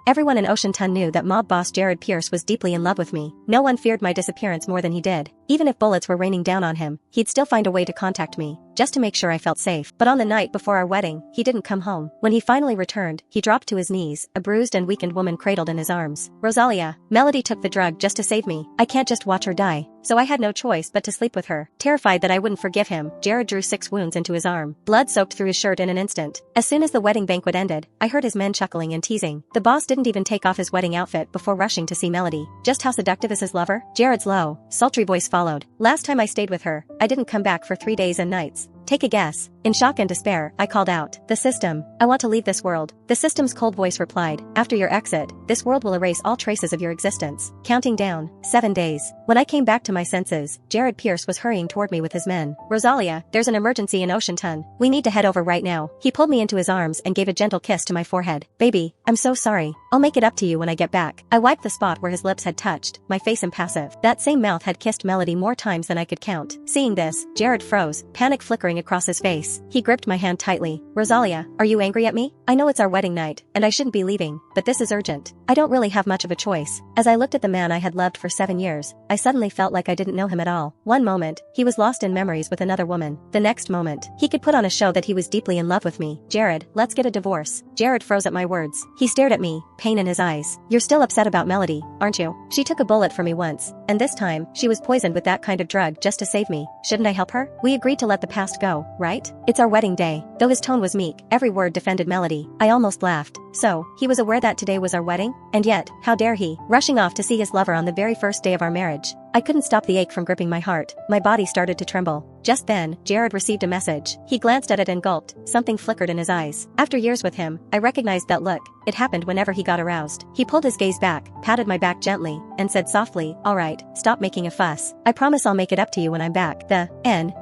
Everyone in Oceanton knew that mob boss Jared Pierce was deeply in love with me. No one feared my disappearance more than he did. Even if bullets were raining down on him, he'd still find a way to contact me, just to make sure I felt safe. But on the night before our wedding, he didn't come home. When he finally returned, he dropped to his knees, a bruised and weakened woman cradled in his arms. Rosalia, Melody took the drug just to save me. I can't just watch her die. So I had no choice but to sleep with her. Terrified that I wouldn't forgive him, Jared drew 6 wounds into his arm. Blood soaked through his shirt in an instant. As soon as the wedding banquet ended, I heard his men chuckling and teasing. The boss didn't even take off his wedding outfit before rushing to see Melody. Just how seductive is his lover? Jared's low, sultry voice followed. Last time I stayed with her, I didn't come back for 3 days and nights. Take a guess. In shock and despair, I called out, "The system. I want to leave this world." The system's cold voice replied, "After your exit, this world will erase all traces of your existence." Counting down, 7 days. When I came back to my senses, Jared Pierce was hurrying toward me with his men. "Rosalia, there's an emergency in Oceanton. We need to head over right now." He pulled me into his arms and gave a gentle kiss to my forehead. "Baby, I'm so sorry. I'll make it up to you when I get back." I wiped the spot where his lips had touched, my face impassive. That same mouth had kissed Melody more times than I could count. Seeing this, Jared froze, panic flickering across his face. He gripped my hand tightly. "Rosalia, are you angry at me? I know it's our wedding night, and I shouldn't be leaving, but this is urgent. I don't really have much of a choice." As I looked at the man I had loved for 7 years, I suddenly felt like I didn't know him at all. One moment, he was lost in memories with another woman. The next moment, he could put on a show that he was deeply in love with me. "Jared, let's get a divorce." Jared froze at my words. He stared at me, pain in his eyes. "You're still upset about Melody, aren't you? She took a bullet for me once, and this time, she was poisoned with that kind of drug just to save me. Shouldn't I help her? We agreed to let the past go, right? It's our wedding day." Though his tone was meek, every word defended Melody. I almost laughed. So, he was aware that today was our wedding? And yet, how dare he? Rushing off to see his lover on the very first day of our marriage. I couldn't stop the ache from gripping my heart. My body started to tremble. Just then, Jared received a message. He glanced at it and gulped. Something flickered in his eyes. After years with him, I recognized that look. It happened whenever he got aroused. He pulled his gaze back, patted my back gently, and said softly, "All right, stop making a fuss. I promise I'll make it up to you when I'm back."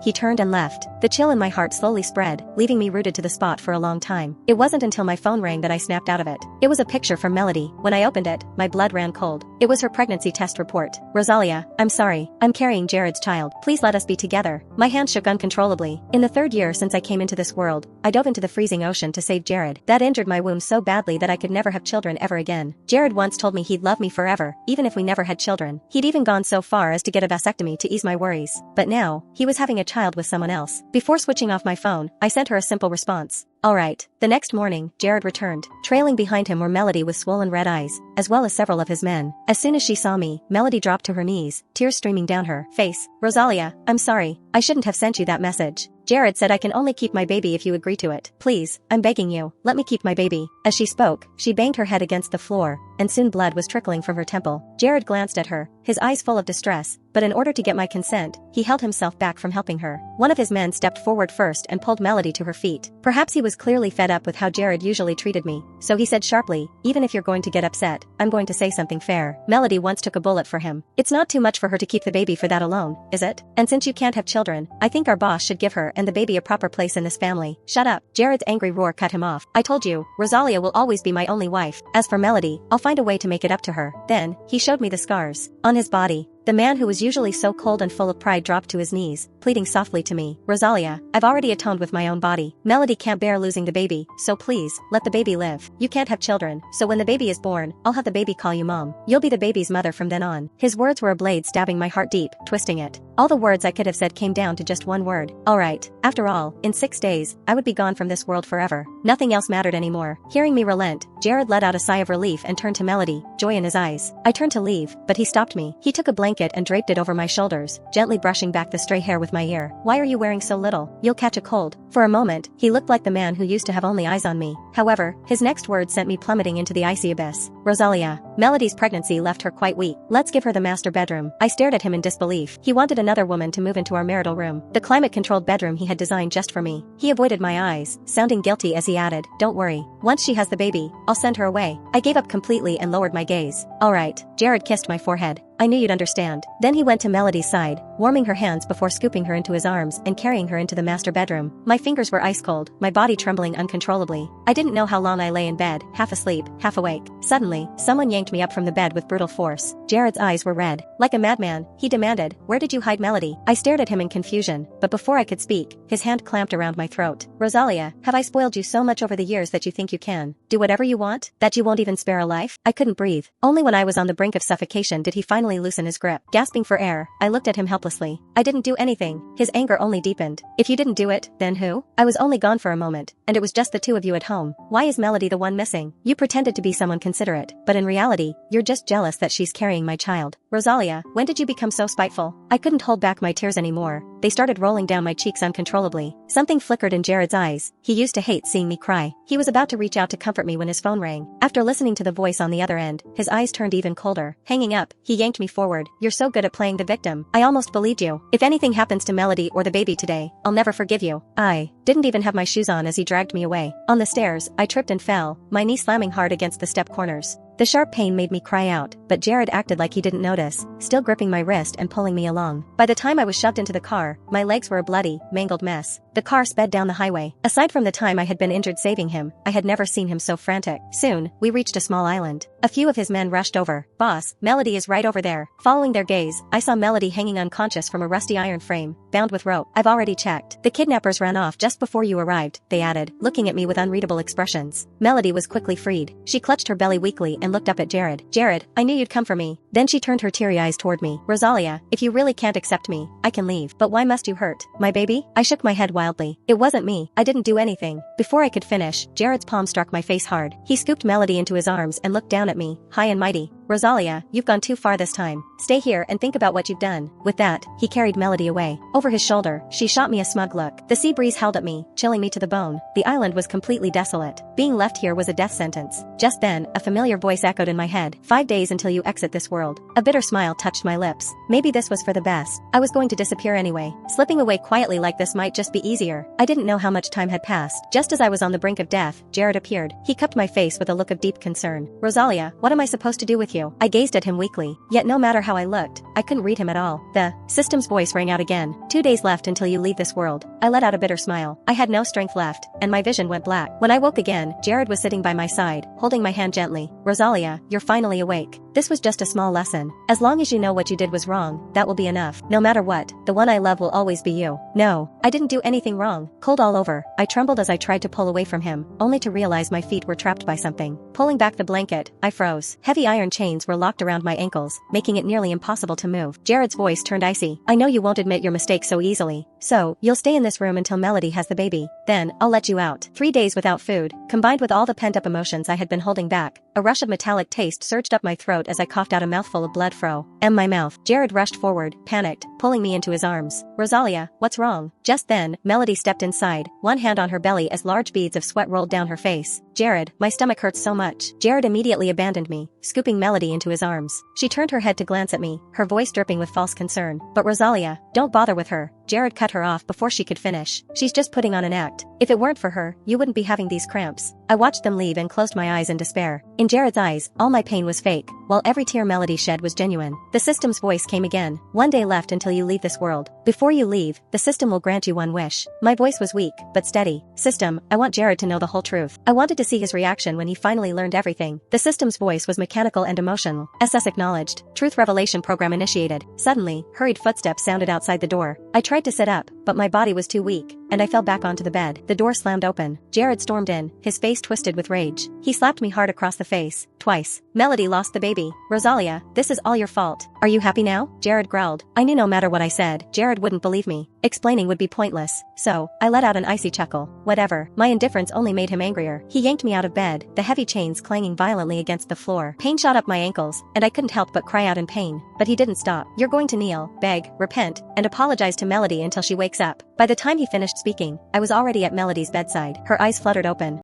He turned and left. The chill in my heart slowly spread, leaving me rooted to the spot for a long time. It wasn't until my phone rang that I snapped out of it. It was a picture from Melody. When I opened it, my blood ran cold. It was her pregnancy test report. "Rosalia, I'm sorry. I'm carrying Jared's child. Please let us be together." My hands shook uncontrollably. In the 3rd year since I came into this world, I dove into the freezing ocean to save Jared. That injured my wound so badly that I could never have children ever again. Jared once told me he'd love me forever, even if we never had children. He'd even gone so far as to get a vasectomy to ease my worries. But now, he was having a child with someone else. Before switching off my phone, I sent her a simple response. "All right." The next morning, Jared returned. Trailing behind him were Melody with swollen red eyes, as well as several of his men. As soon as she saw me, Melody dropped to her knees, tears streaming down her face. "Rosalia, I'm sorry. I shouldn't have sent you that message. Jared said I can only keep my baby if you agree to it. Please, I'm begging you, let me keep my baby." As she spoke, she banged her head against the floor, and soon blood was trickling from her temple. Jared glanced at her, his eyes full of distress, but in order to get my consent, he held himself back from helping her. One of his men stepped forward first and pulled Melody to her feet. Perhaps he was clearly fed up with how Jared usually treated me, so he said sharply, "Even if you're going to get upset, I'm going to say something fair. Melody once took a bullet for him. It's not too much for her to keep the baby for that alone, is it? And since you can't have children, I think our boss should give her and the baby a proper place in this family." "Shut up." Jared's angry roar cut him off. "I told you, Rosalia will always be my only wife. As for Melody, I'll find a way to make it up to her." Then, he showed me the scars on his body. The man who was usually so cold and full of pride dropped to his knees, pleading softly to me. "Rosalia, I've already atoned with my own body. Melody can't bear losing the baby, so please, let the baby live. You can't have children, so when the baby is born, I'll have the baby call you Mom. You'll be the baby's mother from then on." His words were a blade stabbing my heart deep, twisting it. All the words I could have said came down to just one word. All right. After all, in 6 days, I would be gone from this world forever. Nothing else mattered anymore. Hearing me relent, Jared let out a sigh of relief and turned to Melody, joy in his eyes. I turned to leave, but he stopped me. He took a blanket and draped it over my shoulders, gently brushing back the stray hair with my ear. "Why are you wearing so little? You'll catch a cold." For a moment, he looked like the man who used to have only eyes on me. However, his next words sent me plummeting into the icy abyss. "Rosalia, Melody's pregnancy left her quite weak. Let's give her the master bedroom." I stared at him in disbelief. He wanted another woman to move into our marital room, the climate-controlled bedroom he had designed just for me. He avoided my eyes, sounding guilty as he added, "Don't worry. Once she has the baby, I'll send her away." I gave up completely and lowered my gaze. "All right." Jared kissed my forehead. "I knew you'd understand." Then he went to Melody's side, warming her hands before scooping her into his arms and carrying her into the master bedroom. My fingers were ice cold, my body trembling uncontrollably. I didn't know how long I lay in bed, half asleep, half awake. Suddenly, someone yanked me up from the bed with brutal force. Jared's eyes were red. Like a madman, he demanded, "Where did you hide Melody?" I stared at him in confusion, but before I could speak, his hand clamped around my throat. "Rosalia, have I spoiled you so much over the years that you think you can do whatever you want? That you won't even spare a life?" I couldn't breathe. Only when I was on the brink of suffocation did he finally loosen his grip. Gasping for air, I looked at him helplessly. "I didn't do anything." His anger only deepened. "If you didn't do it, then who?" "I was only gone for a moment, and it was just the two of you at home. Why is Melody the one missing? You pretended to be someone considerate, but in reality, you're just jealous that she's carrying my child. Rosalia, when did you become so spiteful?" I couldn't hold back my tears anymore. They started rolling down my cheeks uncontrollably. Something flickered in Jared's eyes. He used to hate seeing me cry. He was about to reach out to comfort me when his phone rang. After listening to the voice on the other end, his eyes turned even colder. Hanging up, he yanked me forward. "You're so good at playing the victim. I almost believed you. If anything happens to Melody or the baby today, I'll never forgive you." I didn't even have my shoes on as he dragged me away. On the stairs, I tripped and fell, my knee slamming hard against the step corners. The sharp pain made me cry out, but Jared acted like he didn't notice, still gripping my wrist and pulling me along. By the time I was shoved into the car, my legs were a bloody, mangled mess. The car sped down the highway. Aside from the time I had been injured saving him, I had never seen him so frantic. Soon, we reached a small island. A few of his men rushed over. "Boss, Melody is right over there." Following their gaze, I saw Melody hanging unconscious from a rusty iron frame, bound with rope. "I've already checked. The kidnappers ran off just before you arrived," they added, looking at me with unreadable expressions. Melody was quickly freed. She clutched her belly weakly and looked up at Jared. "Jared, I knew you'd come for me." Then she turned her teary eyes toward me. "Rosalia, if you really can't accept me, I can leave. But why must you hurt my baby?" I shook my head wildly. "It wasn't me. I didn't do anything." Before I could finish, Jared's palm struck my face hard. He scooped Melody into his arms and looked down at me, high and mighty. "Rosalia, you've gone too far this time. Stay here and think about what you've done." With that, he carried Melody away. Over his shoulder, she shot me a smug look. The sea breeze held at me, chilling me to the bone. The island was completely desolate. Being left here was a death sentence. Just then, a familiar voice echoed in my head. "5 days until you exit this world." A bitter smile touched my lips. Maybe this was for the best. I was going to disappear anyway. Slipping away quietly like this might just be easier. I didn't know how much time had passed. Just as I was on the brink of death, Jared appeared. He cupped my face with a look of deep concern. "Rosalia, what am I supposed to do with you?" I gazed at him weakly. Yet no matter how I looked, I couldn't read him at all. The system's voice rang out again. "2 days left until you leave this world." I let out a bitter smile. I had no strength left, and my vision went black. When I woke again, Jared was sitting by my side, holding my hand gently. "Rosalia, you're finally awake. This was just a small lesson. As long as you know what you did was wrong, that will be enough. No matter what, the one I love will always be you." No, I didn't do anything wrong. Cold all over, I trembled as I tried to pull away from him, only to realize my feet were trapped by something. Pulling back the blanket, I froze. Heavy iron chains were locked around my ankles, making it nearly impossible to move. Jared's voice turned icy. "I know you won't admit your mistake so easily. So, you'll stay in this room until Melody has the baby. Then, I'll let you out." 3 days without food, combined with all the pent-up emotions I had been holding back, a rush of metallic taste surged up my throat as I coughed out a mouthful of blood fro. My mouth. Jared rushed forward, panicked, pulling me into his arms. "Rosalia, what's wrong?" Just then, Melody stepped inside, one hand on her belly as large beads of sweat rolled down her face. "Jared, my stomach hurts so much." Jared immediately abandoned me, scooping Melody into his arms. She turned her head to glance at me, her voice dripping with false concern. "But Rosalia, don't bother with her." Jared cut her off before she could finish. "She's just putting on an act. If it weren't for her, you wouldn't be having these cramps." I watched them leave and closed my eyes in despair. In Jared's eyes, all my pain was fake, while every tear Melody shed was genuine. The system's voice came again. "1 day left until you leave this world. Before you leave, the system will grant you one wish." My voice was weak, but steady. "System, I want Jared to know the whole truth." I wanted to see his reaction when he finally learned everything. The system's voice was mechanical and emotional. "SS acknowledged. Truth revelation program initiated." Suddenly, hurried footsteps sounded outside the door. I tried to sit up, but my body was too weak, and I fell back onto the bed. The door slammed open. Jared stormed in, his face twisted with rage. He slapped me hard across the face, twice. "Melody lost the baby. Rosalia, this is all your fault. Are you happy now?" Jared growled. I knew no matter what I said, Jared wouldn't believe me. Explaining would be pointless, so I let out an icy chuckle. Whatever. My indifference only made him angrier. He yanked me out of bed, the heavy chains clanging violently against the floor. Pain shot up my ankles, and I couldn't help but cry out in pain. But he didn't stop. "You're going to kneel, beg, repent, and apologize to Melody until she wakes up." By the time he finished speaking, I was already at Melody's bedside. Her eyes fluttered open,